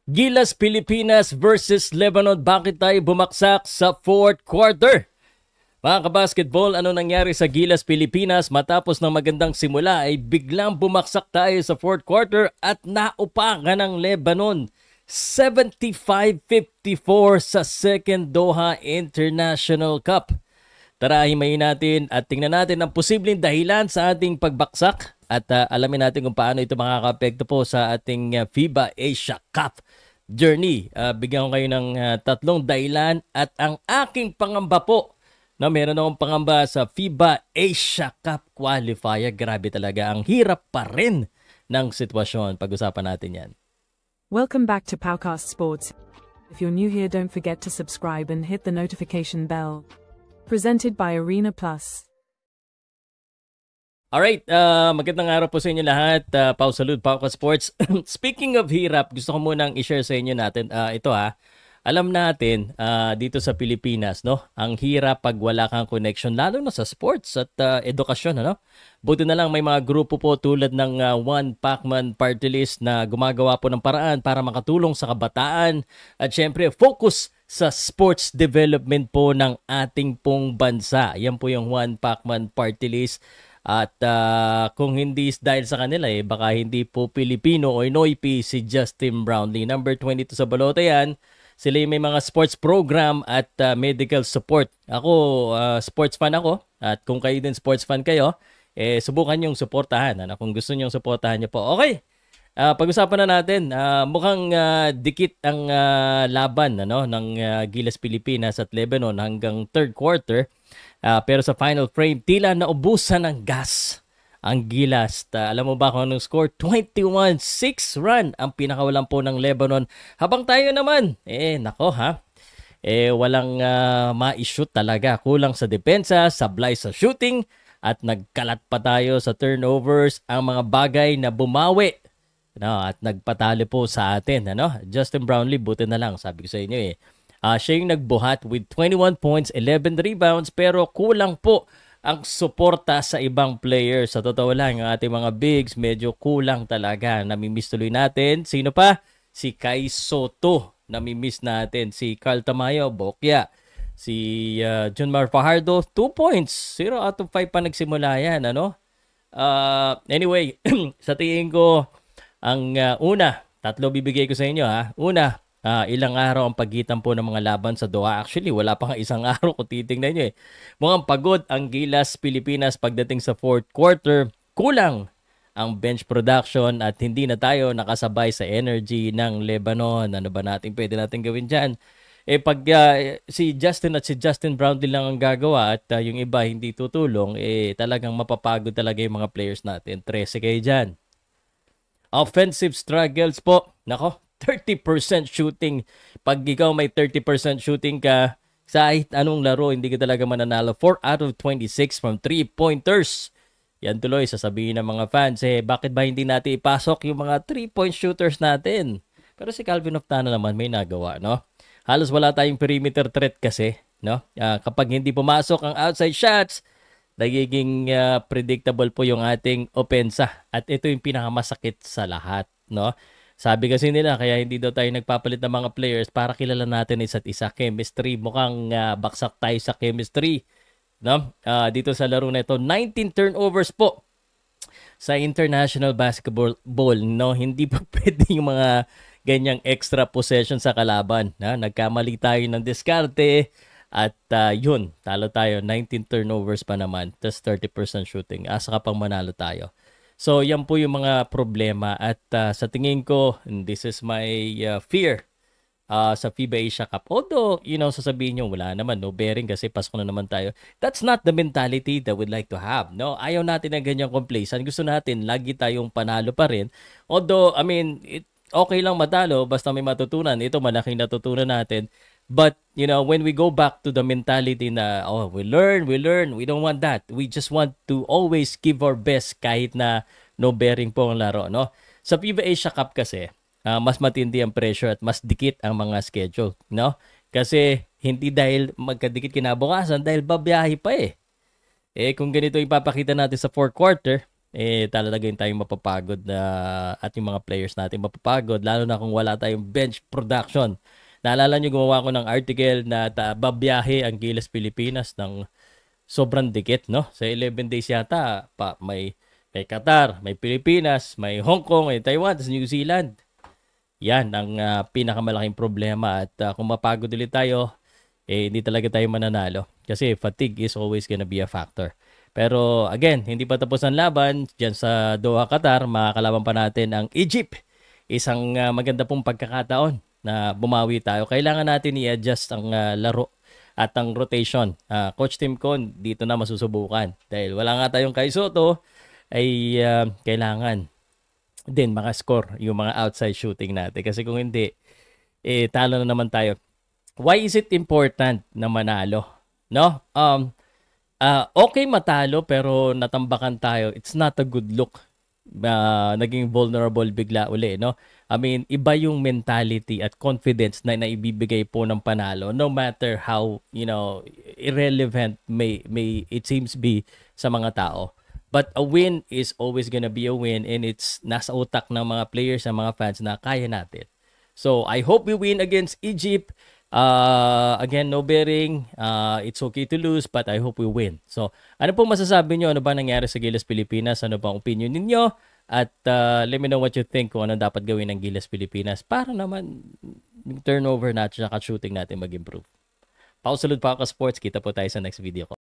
Gilas Pilipinas versus Lebanon. Bakit tayo bumaksak sa fourth quarter? Mga kabasketball, ano nangyari sa Gilas Pilipinas matapos ng magandang simula ay biglang bumaksak tayo sa fourth quarter at naupakan ng Lebanon. 75-54 sa second Doha International Cup. Tara, himayin natin at tingnan natin ang posibleng dahilan sa ating pagbaksak at alamin natin kung paano ito makaka-apekto po sa ating FIBA Asia Cup journey. Bigyan ko kayo ng tatlong dahilan at ang aking pangamba po na meron akong pangamba sa FIBA Asia Cup qualifier. Grabe talaga, ang hirap pa rin ng sitwasyon. Pag-usapan natin yan. Welcome back to Powcast Sports. If you're new here, don't forget to subscribe and hit the notification bell. Presented by Arena Plus. Alright, magandang araw po sa inyo lahat. Pau Salud, Powcast Sports. Speaking of hirap, gusto ko munang i-share sa inyo natin. Ito alam natin dito sa Pilipinas, no? Ang hirap pag wala kang connection, lalo na sa sports at edukasyon, ano? Buti na lang may mga grupo po tulad ng One Pacman Party List na gumagawa po ng paraan para makatulong sa kabataan at syempre focus sa sports development po ng ating pong bansa. Yan po yung One Pacman Party List. At kung hindi dahil sa kanila baka hindi po Pilipino o Inoypi si Justin Brownlee. Number 22 sa balota yan. Sila yung may mga sports program at medical support. Ako, sports fan ako. At kung kayo din sports fan kayo, subukan yung suportahan. Kung gusto nyo suportahan nyo po. Okay. Pag-usapan na natin, mukhang dikit ang laban ng Gilas Pilipinas at Lebanon hanggang third quarter. Pero sa final frame, tila naubusan ng gas ang Gilas. Alam mo ba kung anong score? 21-6 run ang pinakawalan po ng Lebanon. Habang tayo naman, walang ma-shoot talaga. Kulang sa depensa, sablay sa shooting, at nagkalat pa tayo sa turnovers, ang mga bagay na bumawi. At nagpatalo po sa atin. Justin Brownlee, buti na lang, sabi ko sa inyo siya yung nagbuhat with 21 points, 11 rebounds, pero kulang po ang suporta sa ibang players. Sa totoo lang, ang ating mga bigs medyo kulang talaga. Namimiss tuloy natin. Sino pa? Si Kai Soto. Namimiss natin. Si Carl Tamayo, Bokya. Si Junmar Fajardo, 2 points. 0 out of 5 pa nagsimula yan. Anyway, sa tingin ko, ang una, tatlo bibigay ko sa inyo. Una, ilang araw ang pagitan po ng mga laban sa Doha. Actually, wala pa nga isang araw kung titingnan nyo. Mukhang pagod ang Gilas Pilipinas pagdating sa fourth quarter. Kulang ang bench production at hindi na tayo nakasabay sa energy ng Lebanon. Ano ba pwede natin gawin dyan? Pag si Justin at si Justin Brownlee lang ang gagawa at yung iba hindi tutulong, talagang mapapagod talaga yung mga players natin. 13 kayo dyan. Offensive struggles po. 30% shooting. Pag ikaw may 30% shooting ka, sa kahit anong laro, hindi ka talaga mananalo. 4 out of 26 from 3-pointers. Yan tuloy, sasabihin ng mga fans, bakit ba hindi natin ipasok yung mga 3-point shooters natin? Pero si Calvin Oftana naman may nagawa, no? Halos wala tayong perimeter threat kasi, no? Kapag hindi pumasok ang outside shots, nagiging predictable po yung ating opensa. At ito yung pinakamasakit sa lahat, no? Sabi kasi nila, kaya hindi daw tayo nagpapalit ng mga players para kilala natin isa't isa. Chemistry, mukhang baksak tayo sa chemistry. No? Dito sa laro na ito, 19 turnovers po sa international basketball ball. No? Hindi pa pwede yung mga ganyang extra possession sa kalaban. Nagkamali tayo ng diskarte at yun, talo tayo. 19 turnovers pa naman, tas 30% shooting. Asa ka pang manalo tayo. So, yan po yung mga problema at sa tingin ko, this is my fear sa FIBA Asia Cup. Although, sasabihin nyo, wala naman, no bearing kasi Pasko na naman tayo. That's not the mentality that we'd like to have, no? Ayaw natin ng ganyang complacent. Gusto natin, lagi tayong panalo pa rin. Although, okay lang matalo, basta may matutunan. Ito, malaking natutunan natin. But, when we go back to the mentality na, we learn, we don't want that. We just want to always give our best kahit na no bearing po ang laro, no? Sa FIBA Asia Cup kasi, mas matindi ang pressure at mas dikit ang mga schedule, no? Kasi hindi dahil magkadikit kinabukasan, dahil babiyahe pa kung ganito ipapakita natin sa fourth quarter, talagang tayong mapapagod na at yung mga players natin mapapagod lalo na kung wala tayong bench production. Naalala nyo, gumawa ko ng article na babiyahe ang Gilas Pilipinas ng sobrang dikit, no? Sa 11 days yata, may Qatar, may Pilipinas, may Hong Kong, may Taiwan, tas New Zealand. Yan ang pinakamalaking problema at kung mapagod ulit tayo, hindi talaga tayo mananalo kasi fatigue is always gonna be a factor. Pero again, hindi pa tapos ang laban diyan sa Doha, Qatar. Makakalaban pa natin ang Egypt. Isang maganda pong pagkakataon na bumawi tayo. Kailangan natin i-adjust ang laro at ang rotation. Coach Tim Con dito na masusubukan dahil wala nga tayong Kai Soto, ay kailangan din maka-score yung mga outside shooting natin kasi kung hindi talo na naman tayo. Why is it important na manalo? No? Okay matalo pero natambakan tayo. It's not a good look. Naging vulnerable bigla uli, no? I mean, iba yung mentality at confidence na naibibigay po ng panalo no matter how, irrelevant may it seems be sa mga tao. But a win is always gonna be a win and it's nasa utak ng mga players and mga fans na kaya natin. So, I hope we win against Egypt. Again, no bearing. It's okay to lose, but I hope we win. So, ano po masasabi nyo? Ano ba nangyari sa Gilas Pilipinas? Ano ba ang opinion ninyo? At let me know what you think kung ano dapat gawin ng Gilas Pilipinas para naman yung turnover natin at shooting natin mag-improve. Pausalud pa ako, sports. Kita po tayo sa next video ko.